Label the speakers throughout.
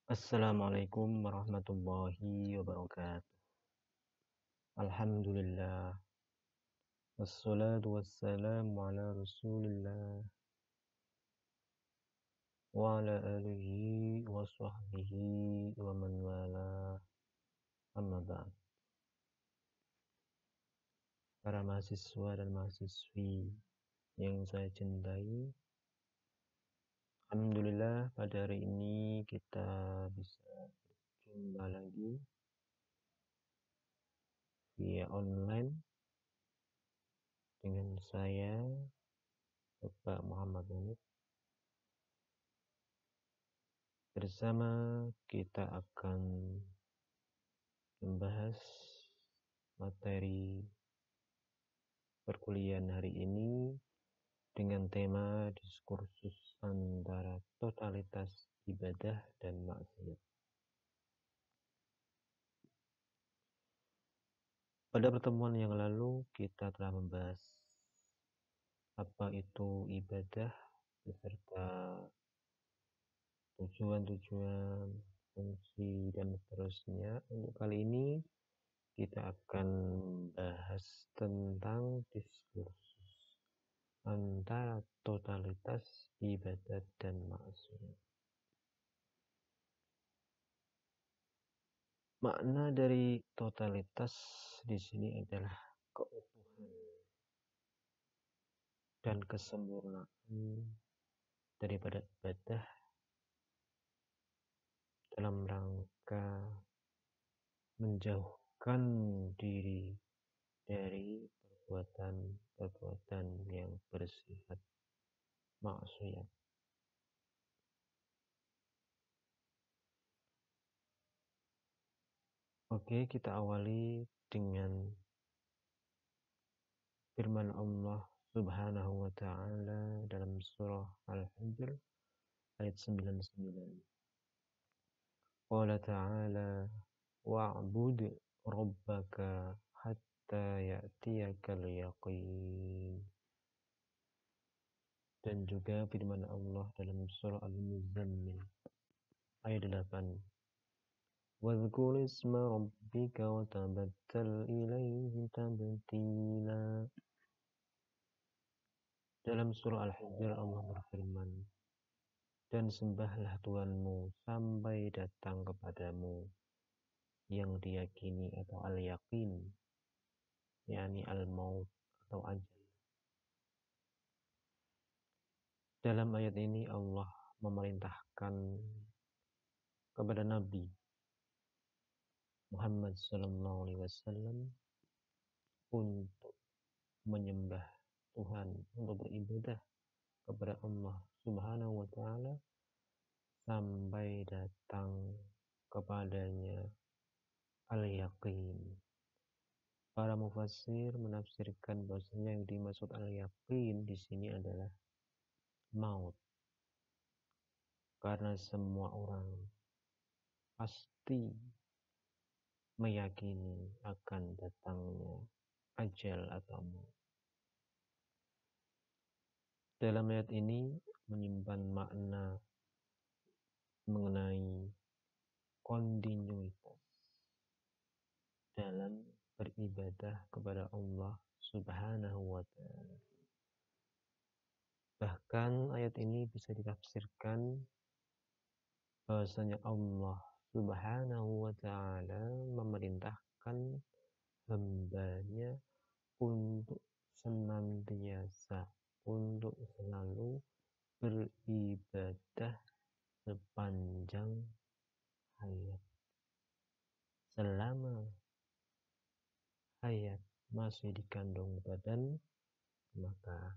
Speaker 1: Assalamualaikum warahmatullahi wabarakatuh. Alhamdulillah. Wassalatu wassalamu ala rasulillah. Wa ala alihi wa sahbihi wa man wala. Amma ba'd. Para mahasiswa dan mahasiswi yang saya cintai, alhamdulillah pada hari ini kita bisa berjumpa lagi via online dengan saya, Bapak Muhammad Hanif. Bersama kita akan membahas materi perkuliahan hari ini dengan tema diskursus antara totalitas ibadah dan maksiat. Pada pertemuan yang lalu kita telah membahas apa itu ibadah beserta tujuan-tujuan, fungsi, dan seterusnya. Untuk kali ini kita akan membahas tentang diskursus antara totalitas ibadat dan maksiat. Makna dari totalitas di sini adalah keutuhan dan kesempurnaan daripada ibadah dalam rangka menjauhkan diri dari perbuatan-perbuatan yang bersifat maksiat. Oke, kita awali dengan firman Allah Subhanahu wa ta'ala dalam surah Al-Hijr ayat 99. Qala ta'ala wa'bud rabbaka hatta ya'tiyakal yaqin. Dan juga firman Allah dalam surah Al-Muzammil ayat 8. Wadhkur isma rabbika wa tabattal ilaihi tabtila. Dalam surah Al-Hijr Allah berfirman, dan sembahlah Tuhanmu sampai datang kepadamu yang diyakini atau al-yaqin, yakni al-maut atau ajal. Dalam ayat ini Allah memerintahkan kepada Nabi Muhammad SAW untuk menyembah Tuhan, untuk beribadah kepada Allah Subhanahu wa ta'ala sampai datang kepadanya al-yaqin. Para mufassir menafsirkan bahwasanya yang dimaksud al-yaqin di sini adalah maut. Karena semua orang pasti meyakini akan datangnya ajal atau maut. Dalam ayat ini menyimpan makna mengenai kontinuitas dalam beribadah kepada Allah Subhanahu wa ta'ala. Bahkan ayat ini bisa ditafsirkan bahwasanya Allah Subhanahu wa ta'ala memerintahkan hambanya untuk senantiasa, untuk selalu beribadah sepanjang hayat. Selama hayat masih dikandung badan, maka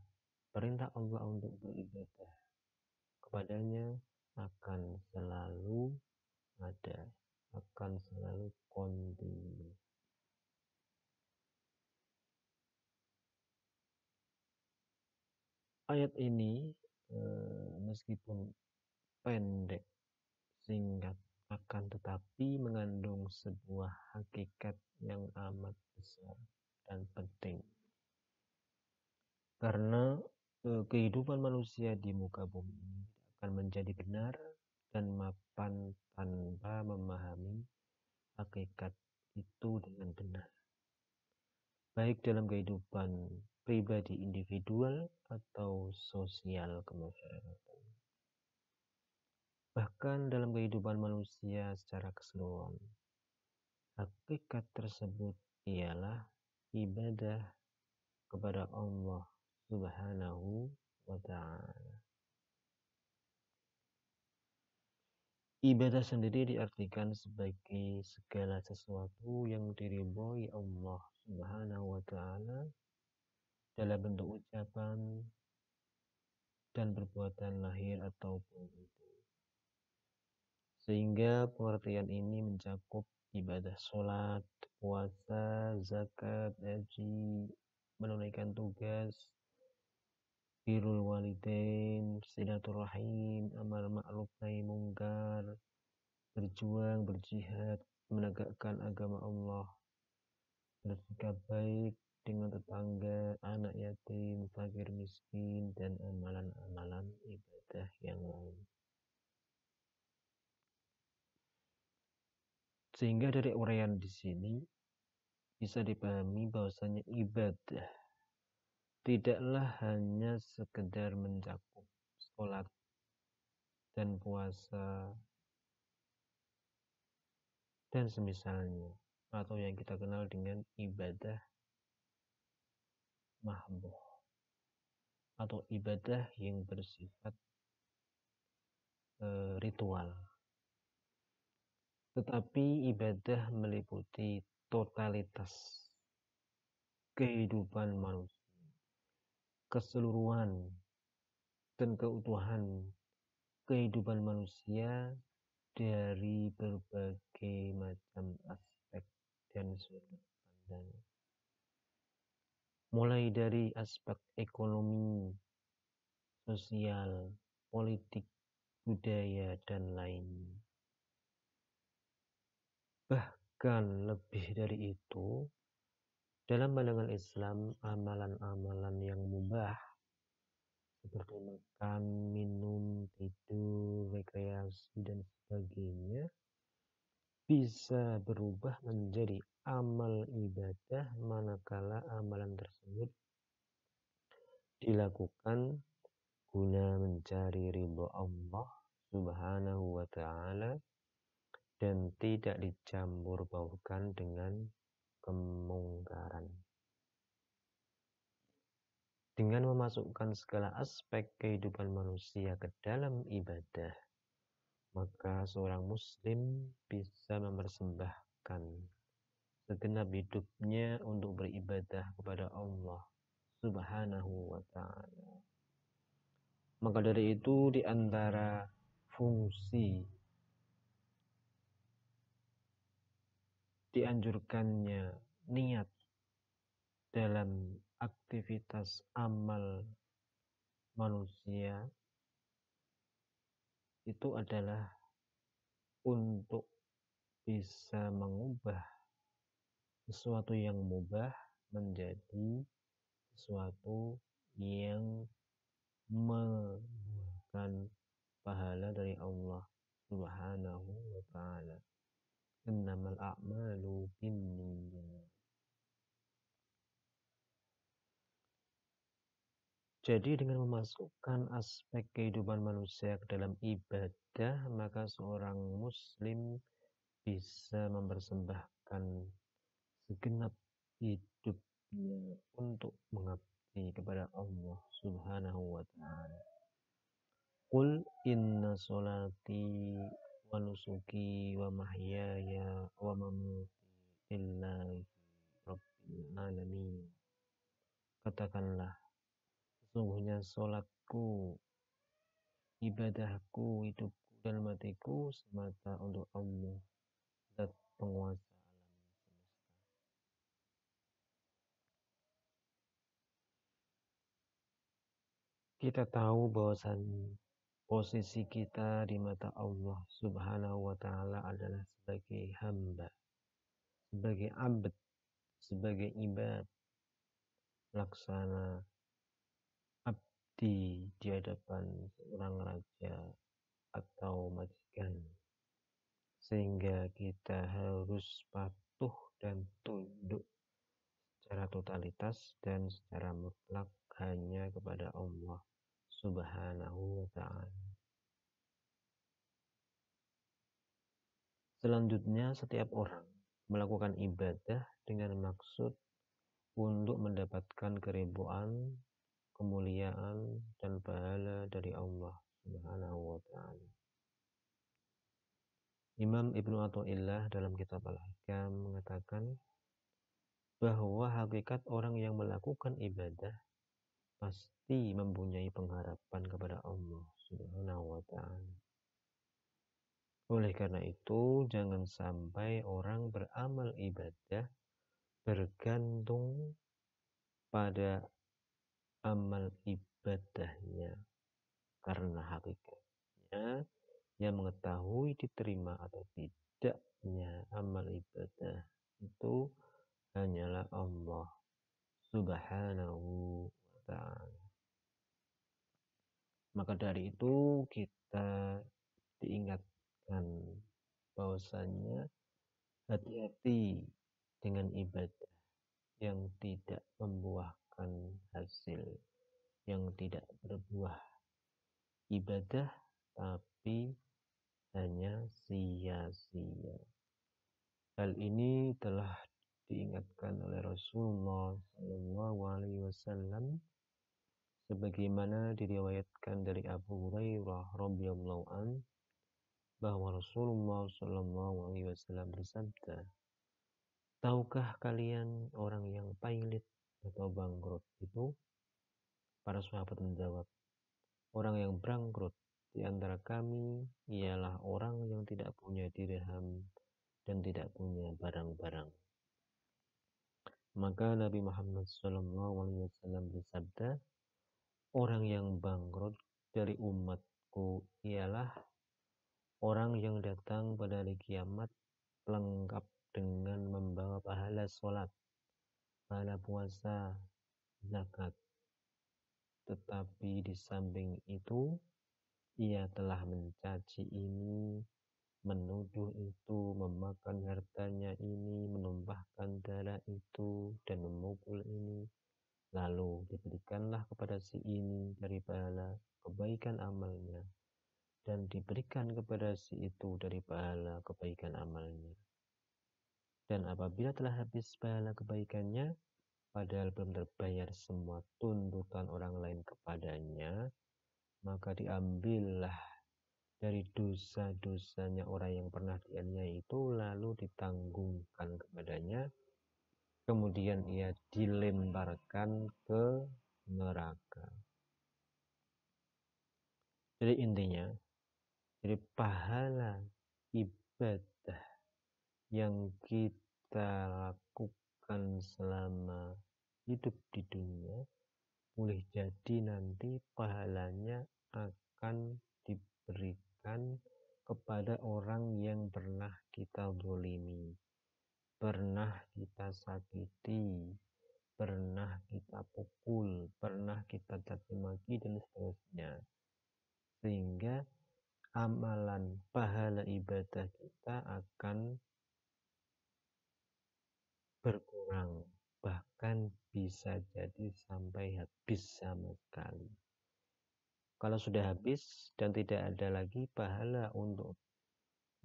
Speaker 1: perintah Allah untuk beribadah kepadanya akan selalu ada, akan selalu kontinu. Ayat ini meskipun pendek, singkat, akan tetapi mengandung sebuah hakikat yang amat besar dan penting. Karena kehidupan manusia di muka bumi ini akan menjadi benar dan mapan tanpa memahami hakikat itu dengan benar, baik dalam kehidupan pribadi individual atau sosial kemasyarakatan. Bahkan dalam kehidupan manusia secara keseluruhan, hakikat tersebut ialah ibadah kepada Allah Subhanahu wa Ta'ala. Ibadah sendiri diartikan sebagai segala sesuatu yang diridhoi Allah Subhanahu wa Ta'ala dalam bentuk ucapan dan perbuatan lahir ataupun itu. Sehingga pengertian ini mencakup ibadah sholat, puasa, zakat, haji, menunaikan tugas, birrul walidain, silaturahim, amal ma'ruf nahi mungkar, berjuang, berjihad, menegakkan agama Allah, bersikap baik dengan tetangga, anak yatim, fakir miskin, dan amalan-amalan ibadah yang lain. Sehingga dari uraian di sini bisa dipahami bahwasanya ibadah tidaklah hanya sekedar mencakup sholat dan puasa dan semisalnya, atau yang kita kenal dengan ibadah mahdoh atau ibadah yang bersifat ritual. Tetapi ibadah meliputi totalitas kehidupan manusia, keseluruhan dan keutuhan kehidupan manusia dari berbagai macam aspek dan sudut pandang. Mulai dari aspek ekonomi, sosial, politik, budaya, dan lainnya. Bahkan lebih dari itu, dalam pandangan Islam, amalan-amalan yang mubah seperti makan, minum, tidur, rekreasi, dan sebagainya bisa berubah menjadi amal ibadah manakala amalan tersebut dilakukan guna mencari ridho Allah Subhanahu wa Ta'ala dan tidak dicampur baurkan dengan kemungkaran. Dengan memasukkan segala aspek kehidupan manusia ke dalam ibadah, maka seorang muslim bisa mempersembahkan segenap hidupnya untuk beribadah kepada Allah Subhanahu wa Ta'ala. Maka dari itu di antara fungsi dianjurkannya niat dalam aktivitas amal manusia itu adalah untuk bisa mengubah sesuatu yang mubah menjadi sesuatu yang membuahkan pahala dari Allah Subhanahu wa Ta'ala. Innamal a'malu binniyat. Jadi dengan memasukkan aspek kehidupan manusia ke dalam ibadah, maka seorang muslim bisa mempersembahkan segenap hidupnya untuk mengabdi kepada Allah Subhanahu wa Ta'ala. Qul inna sholati wa nusuki wa mahyaya wa mamati lillahi rabbil alamin. Katakanlah, sesungguhnya sholatku, ibadahku, hidupku dan matiku semata untuk Allah, zat penguasa alam semesta. Kita tahu bahwasannya posisi kita di mata Allah Subhanahu wa Ta'ala adalah sebagai hamba, sebagai abd, sebagai ibad, laksana abdi di hadapan seorang raja atau majikan, sehingga kita harus patuh dan tunduk secara totalitas dan secara mutlak hanya kepada Allah Subhanahu wa Ta'ala. Selanjutnya, setiap orang melakukan ibadah dengan maksud untuk mendapatkan keridhaan, kemuliaan, dan pahala dari Allah Subhanahu wa Ta'ala. Imam Ibnu Athaillah dalam kitab Al-Hikam mengatakan bahwa hakikat orang yang melakukan ibadah pasti mempunyai pengharapan kepada Allah Subhanahu wa Ta'ala. Oleh karena itu, jangan sampai orang beramal ibadah bergantung pada amal ibadahnya, karena hakikatnya yang mengetahui diterima atau tidaknya amal ibadah itu hanyalah Allah Subhanahu wa Ta'ala. Maka dari itu kita diingatkan bahwasanya hati-hati dengan ibadah yang tidak membuahkan hasil, yang tidak berbuah ibadah tapi hanya sia-sia. Hal ini telah diingatkan oleh Rasulullah SAW sebagaimana diriwayatkan dari Abu Hurairah radhiyallahu an bahwa Rasulullah SAW bersabda, "Tahukah kalian orang yang pailit atau bangkrut itu?" Para sahabat menjawab, "Orang yang bangkrut di antara kami ialah orang yang tidak punya dirham dan tidak punya barang-barang." Maka Nabi Muhammad SAW bersabda, "Orang yang bangkrut dari umatku ialah orang yang datang pada hari kiamat lengkap dengan membawa pahala sholat, pahala puasa, zakat. Tetapi di samping itu, ia telah mencaci ini, menuduh itu, memakan hartanya ini, menumpahkan darah itu, dan memukul ini. Lalu diberikanlah kepada si ini dari pahala kebaikan amalnya, dan diberikan kepada si itu dari pahala kebaikan amalnya. Dan apabila telah habis pahala kebaikannya, padahal belum terbayar semua tuntutan orang lain kepadanya, maka diambillah dari dosa-dosanya orang yang pernah dianiaya itu, lalu ditanggungkan kepadanya, kemudian ia dilemparkan ke neraka." Jadi intinya, jadi pahala ibadah yang kita lakukan selama hidup di dunia, boleh jadi nanti pahalanya akan diberikan kepada orang yang pernah kita zalimi, pernah kita sakiti, pernah kita pukul, pernah kita caci maki, dan seterusnya. Sehingga amalan pahala ibadah kita akan berkurang, bahkan bisa jadi sampai habis sama sekali. Kalau sudah habis dan tidak ada lagi pahala untuk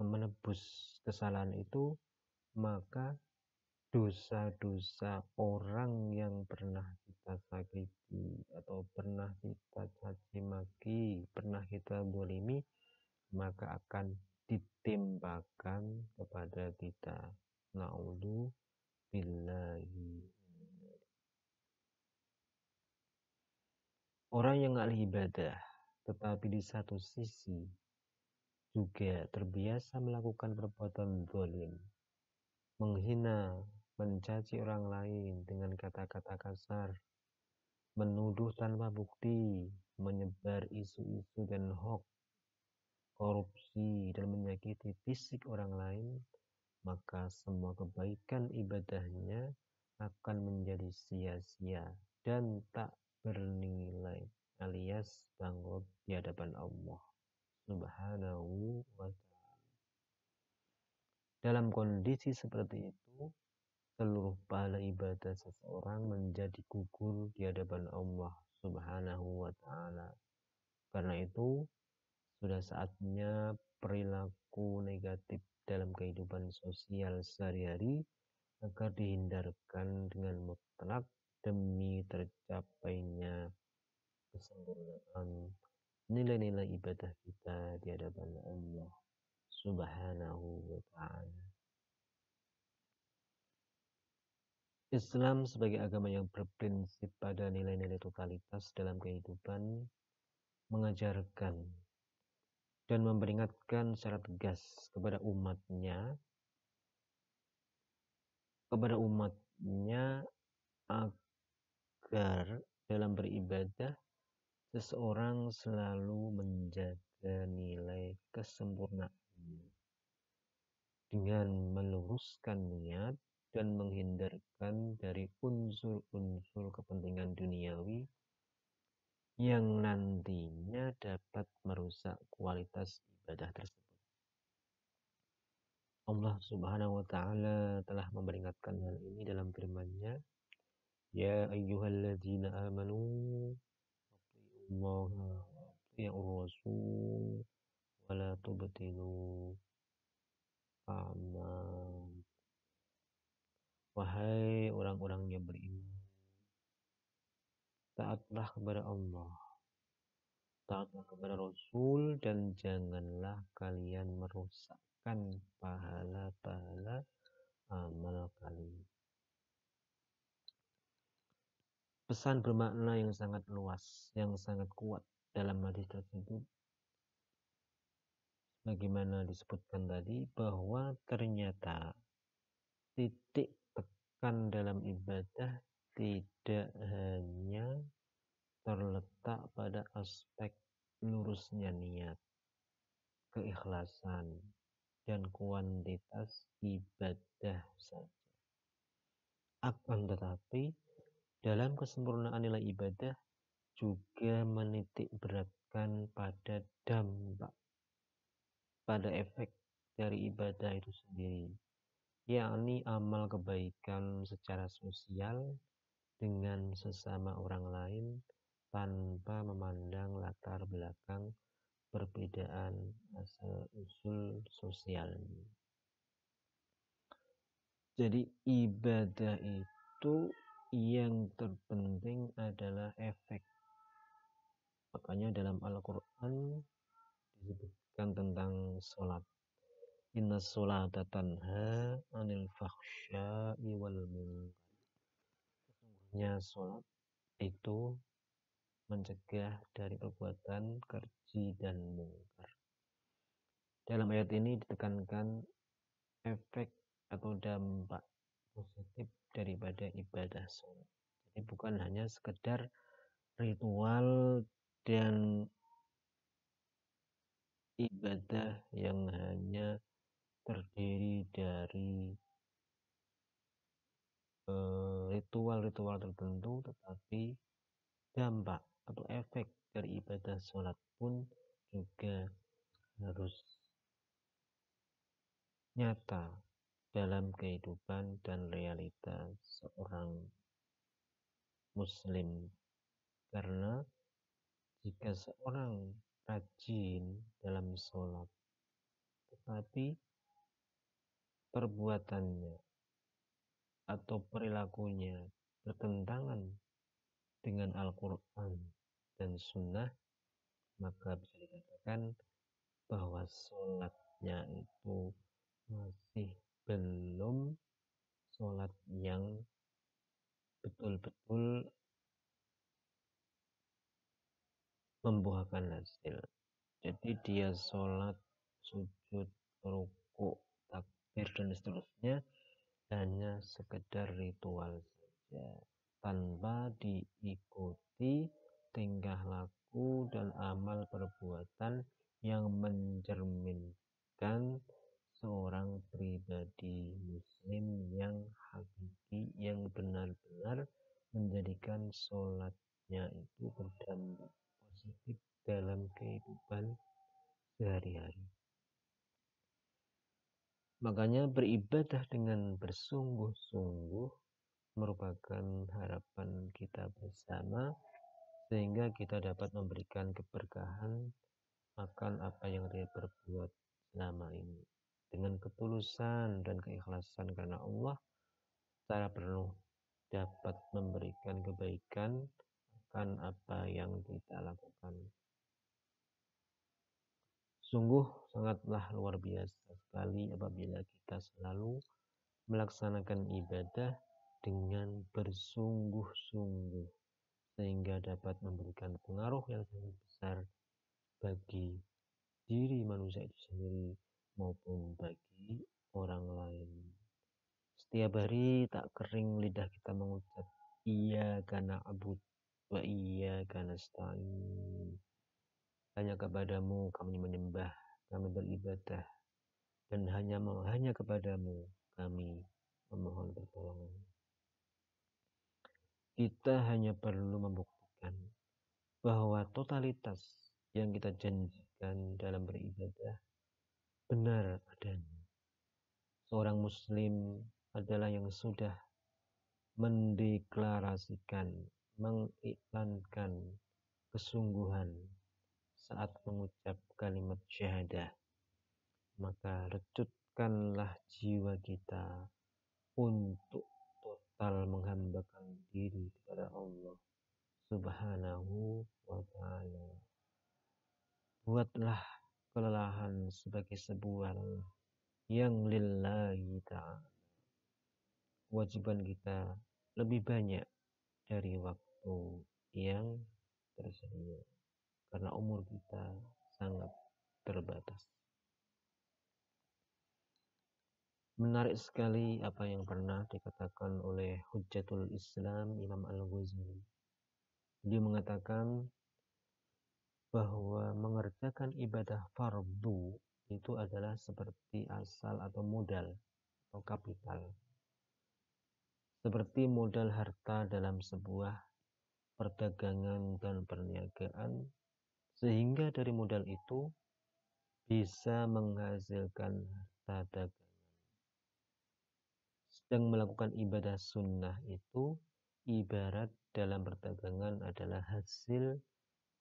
Speaker 1: menebus kesalahan itu, maka dosa-dosa orang yang pernah kita sakiti atau pernah kita caci maki, pernah kita zalimi, maka akan ditimpakan kepada kita. Na'udzubillahi. Orang yang ahli ibadah, tetapi di satu sisi juga terbiasa melakukan perbuatan zalim, menghina, mencaci orang lain dengan kata-kata kasar, menuduh tanpa bukti, menyebar isu-isu dan hoax, korupsi, dan menyakiti fisik orang lain, maka semua kebaikan ibadahnya akan menjadi sia-sia dan tak bernilai, alias bangkrut di hadapan Allah Subhanahu wa Ta'ala. Dalam kondisi seperti itu, seluruh pahala ibadah seseorang menjadi gugur di hadapan Allah Subhanahu wa Ta'ala. Karena itu, sudah saatnya perilaku negatif dalam kehidupan sosial sehari-hari agar dihindarkan dengan mutlak demi tercapainya kesempurnaan nilai-nilai ibadah kita di hadapan Allah Subhanahu wa Ta'ala. Islam sebagai agama yang berprinsip pada nilai-nilai totalitas dalam kehidupan mengajarkan dan memperingatkan secara tegas kepada umatnya agar dalam beribadah seseorang selalu menjaga nilai kesempurnaan dengan meluruskan niat dan menghindarkan dari unsur-unsur kepentingan duniawi yang nantinya dapat merusak kualitas ibadah tersebut. Allah Subhanahu wa Ta'ala telah memperingatkan hal ini dalam firman-Nya, Ya ayyuhalladzina amanu atti'ullaha wa atti'ur rasul wa la tubtilu a'mal. Wahai orang-orang yang beriman, taatlah kepada Allah, taatlah kepada Rasul, dan janganlah kalian merusakkan pahala-pahala amal kalian. Pesan bermakna yang sangat luas, yang sangat kuat dalam hadis tersebut, bagaimana disebutkan tadi, bahwa ternyata titik tekan dalam ibadah tidak hanya terletak pada aspek lurusnya niat, keikhlasan, dan kuantitas ibadah saja. Akan tetapi, dalam kesempurnaan nilai ibadah juga menitik beratkan pada dampak, pada efek dari ibadah itu sendiri, yakni amal kebaikan secara sosial dengan sesama orang lain tanpa memandang latar belakang perbedaan asal-usul sosialnya. Jadi ibadah itu yang terpenting adalah efek. Makanya dalam Al-Quran disebutkan tentang sholat. Inna sholata tanha anil fakhsya'i wal munkar. Sesungguhnya sholat itu mencegah dari perbuatan keji dan mungkar. Dalam ayat ini ditekankan efek atau dampak positif daripada ibadah sholat. Jadi bukan hanya sekedar ritual dan ibadah yang hanya terdiri dari ritual-ritual tertentu, tetapi dampak atau efek dari ibadah sholat pun juga harus nyata dalam kehidupan dan realita seorang muslim. Karena jika seorang rajin dalam sholat tetapi perbuatannya atau perilakunya bertentangan dengan Al-Quran dan Sunnah, maka bisa dikatakan bahwa sholatnya itu masih belum sholat yang betul-betul membuahkan hasil. Jadi dia sholat, sujud, rukuk, takbir, dan seterusnya hanya sekedar ritual saja, tanpa diikuti tingkah laku dan amal perbuatan yang mencerminkan seorang pribadi muslim yang hakiki, yang benar-benar menjadikan sholatnya itu berdampak positif dalam kehidupan sehari-hari. Makanya beribadah dengan bersungguh-sungguh merupakan harapan kita bersama, sehingga kita dapat memberikan keberkahan akan apa yang dia perbuat selama ini. Dengan ketulusan dan keikhlasan karena Allah, secara penuh dapat memberikan kebaikan akan apa yang kita lakukan. Sungguh sangatlah luar biasa sekali apabila kita selalu melaksanakan ibadah dengan bersungguh-sungguh, sehingga dapat memberikan pengaruh yang sangat besar bagi diri manusia itu sendiri maupun bagi orang lain. Setiap hari tak kering lidah kita mengucap iyyaka na'budu wa iyyaka nasta'in. Hanya kepadamu kami menyembah, kami beribadah, dan hanya kepadamu kami memohon pertolongan. Kita hanya perlu membuktikan bahwa totalitas yang kita janjikan dalam beribadah benar adanya. Seorang muslim adalah yang sudah mendeklarasikan, mengiklankan kesungguhan saat mengucap kalimat syahadah. Maka recutkanlah jiwa kita untuk total menghambakan diri kepada Allah Subhanahu wa ta'ala. Buatlah kelelahan sebagai sebuah lelah yang lillahi ta'ala. Kewajiban kita lebih banyak dari waktu yang tersedia, karena umur kita sangat terbatas. Menarik sekali apa yang pernah dikatakan oleh Hujjatul Islam Imam Al-Ghazali. Dia mengatakan bahwa mengerjakan ibadah fardu itu adalah seperti asal atau modal atau kapital. Seperti modal harta dalam sebuah perdagangan dan perniagaan, sehingga dari modal itu bisa menghasilkan harta dagangan. Sedang melakukan ibadah sunnah itu ibarat dalam perdagangan adalah hasil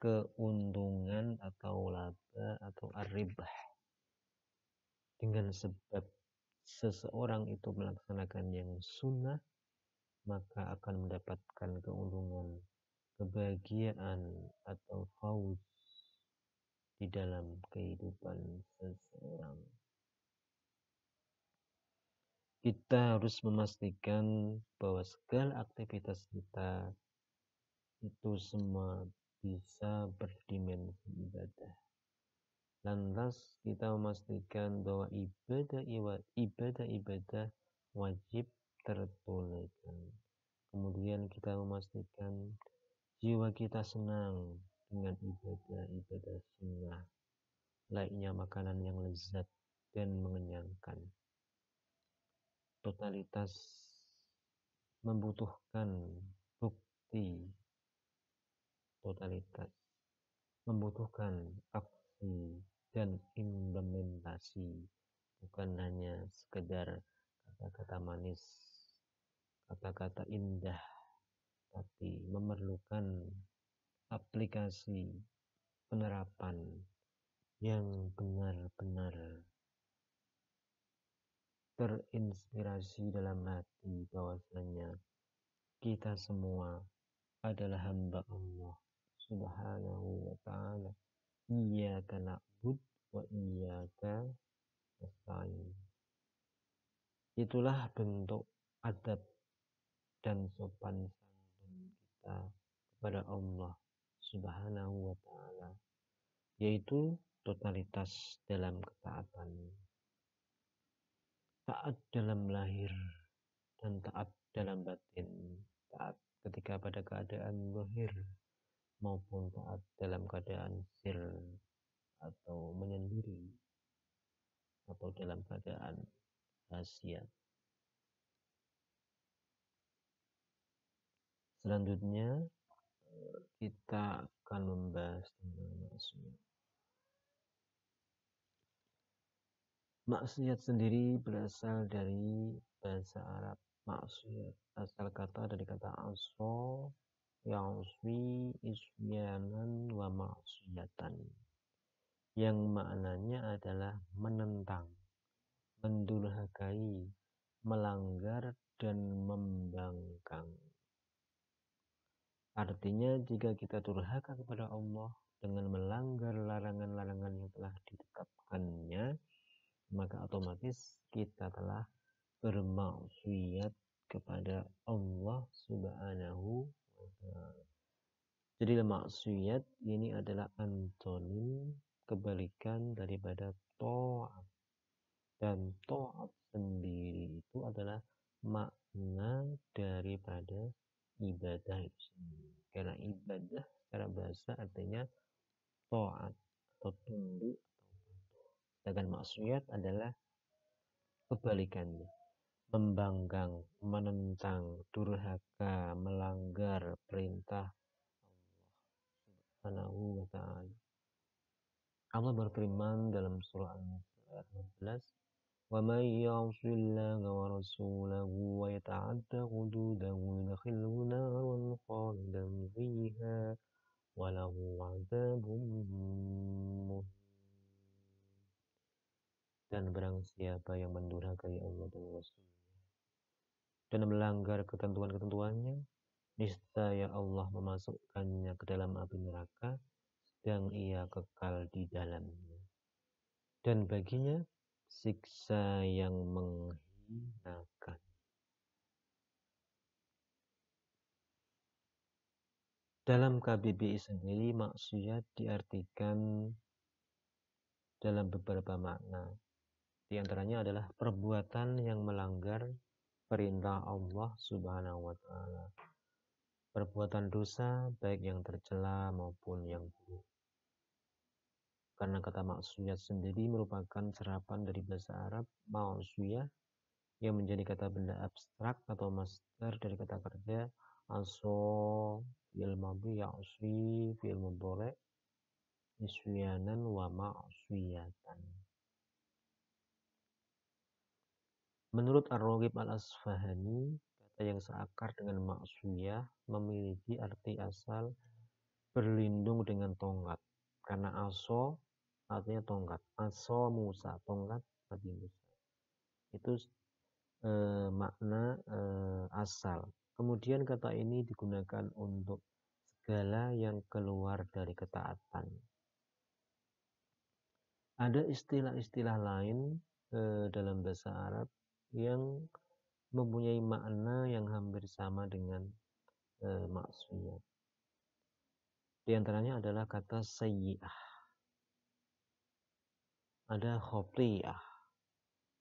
Speaker 1: keuntungan atau laba atau arribah. Dengan sebab seseorang itu melaksanakan yang sunnah, maka akan mendapatkan keuntungan, kebahagiaan atau fauz di dalam kehidupan seseorang. Kita harus memastikan bahwa segala aktivitas kita itu semua bisa berdimensi ibadah. Lantas kita memastikan bahwa ibadah wajib tertunaikan. Kemudian kita memastikan jiwa kita senang dengan ibadah sunnah, layaknya makanan yang lezat dan mengenyangkan. Totalitas membutuhkan bukti, totalitas membutuhkan aksi dan implementasi, bukan hanya sekedar kata-kata manis, kata-kata indah, tapi memerlukan aplikasi penerapan yang benar-benar terinspirasi dalam hati bahwasanya kita semua adalah hamba Allah Subhanahu wa ta'ala. Iyyaka na'budu wa iyyaka nasta'in. Itulah bentuk adab dan sopan santun kita kepada Allah Subhanahu wa ta'ala, yaitu totalitas dalam ketaatan. Taat dalam lahir dan taat dalam batin. Taat ketika pada keadaan zahir maupun taat dalam keadaan sir atau menyendiri atau dalam keadaan rahasia. Selanjutnya kita akan membahas tentang maksiat. Maksiat sendiri berasal dari bahasa Arab. Maksiat asal kata dari kata aso, yaswi, isyanan, wa maksiatan, yang maknanya adalah menentang, mendurhakai, melanggar, dan membangkang. Artinya, jika kita durhaka kepada Allah dengan melanggar larangan-larangan yang telah ditetapkannya, maka otomatis kita telah bermaksiat kepada Allah Subhanahu wa Ta'ala. Jadi maksiat ini adalah antonim, kebalikan daripada ta'at. Dan ta'at sendiri itu adalah makna daripada ibadah itu sendiri. Karena ibadah secara bahasa artinya ta'at atau tunduk. Sedangkan maksiat adalah kebalikannya, membangkang, menentang, durhaka, melanggar perintah Allah Subhanahu wa Ta'ala. Allah berfirman dalam surah An-Nisa ayat 15, "Wa may ya'sillaha wa rasulahu wa yata'adda hududahu yudkhilhu naran khalidan fiha wa lahu 'adzabun muhin." Dan barang siapa yang mendurhakai Allah dan Rasul-Nya dan melanggar ketentuan-ketentuannya, niscaya Allah memasukkannya ke dalam api neraka dan ia kekal di dalamnya. Dan baginya siksa yang menghinakan. Dalam KBBI sendiri, maksiat diartikan dalam beberapa makna. Di antaranya adalah perbuatan yang melanggar perintah Allah Subhanahu wa Ta'ala. Perbuatan dosa baik yang tercela maupun yang buruk. Karena kata maksiyah sendiri merupakan serapan dari bahasa Arab maksiyah yang menjadi kata benda abstrak atau masdar dari kata kerja aso fi'il madhi ya'si fi'il mudhari isyanan wa ma'siyatan. Menurut Ar-Raghib Al-Asfahani, kata yang seakar dengan maksiyah memiliki arti asal berlindung dengan tongkat. Karena aso artinya tongkat. Aso Musa, tongkat Nabi Musa. Itu makna asal. Kemudian kata ini digunakan untuk segala yang keluar dari ketaatan. Ada istilah-istilah lain dalam bahasa Arab yang mempunyai makna yang hampir sama dengan maksiyah. Di antaranya adalah kata sayyi'ah, ada khotiyah,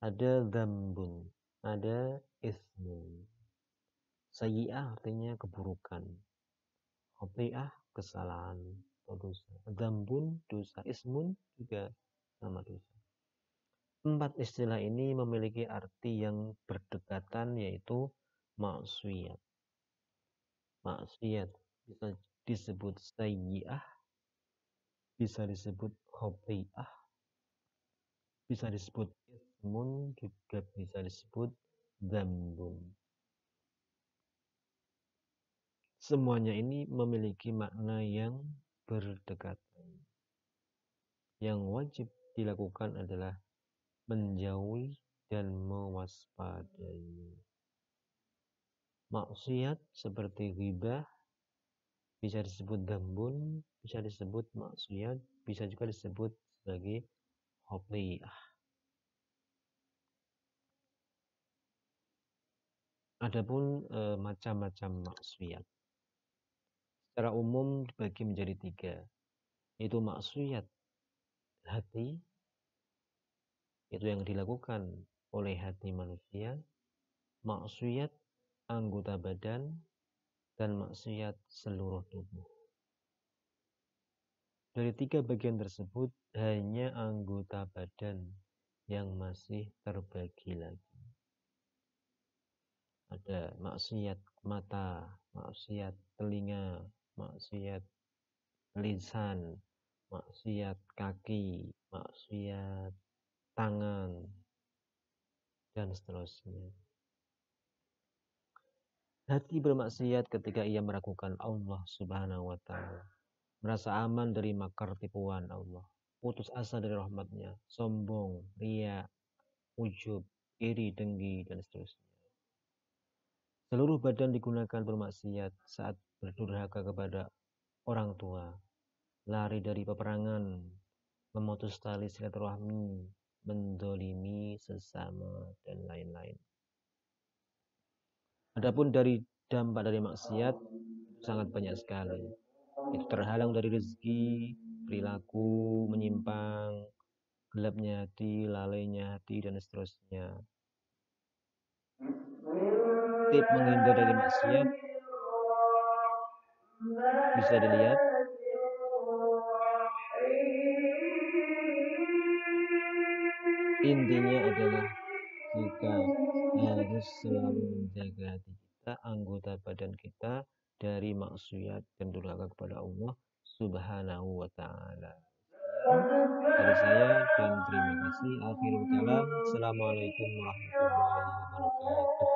Speaker 1: ada dzambun, ada ismun. Sayyi'ah artinya keburukan, khotiyah kesalahan atau dosa, dzambun dosa, ismun juga sama dosa. 4 istilah ini memiliki arti yang berdekatan, yaitu maksiyat. Maksiyat bisa disebut sayyi'ah, bisa disebut khotiyah, bisa disebut ismun, juga bisa disebut dzambun. Semuanya ini memiliki makna yang berdekatan. Yang wajib dilakukan adalah menjauhi dan mewaspadai. Maksiat seperti ghibah bisa disebut dzambun, bisa disebut maksiat, bisa juga disebut sebagai khotiyah. Adapun macam-macam maksiat secara umum dibagi menjadi 3, yaitu maksiat hati, itu yang dilakukan oleh hati manusia, maksiat anggota badan, dan maksiat seluruh tubuh. Dari 3 bagian tersebut, hanya anggota badan yang masih terbagi lagi. Ada maksiat mata, maksiat telinga, maksiat lisan, maksiat kaki, maksiat tangan, dan seterusnya. Hati bermaksiat ketika ia meragukan Allah Subhanahu wa Ta'ala, merasa aman dari makar tipuan Allah, putus asa dari rahmatnya, sombong, ria, ujub, iri, dengki, dan seterusnya. Seluruh badan digunakan bermaksiat saat berdurhaka kepada orang tua, lari dari peperangan, memutus tali silaturahmi, mendolimi sesama, dan lain-lain. Adapun dari dampak dari maksiat sangat banyak sekali. Itu terhalang dari rezeki, perilaku menyimpang, gelapnya hati, lalainya hati, dan seterusnya. Tip menghindar dari maksiat bisa dilihat. Intinya adalah kita harus selalu menjaga hati kita, anggota badan kita dari maksiat dan durhaka kepada Allah Subhanahu wa Ta'ala. Dari saya dan terima kasih. Akhirul kalam. Assalamualaikum warahmatullahi wabarakatuh.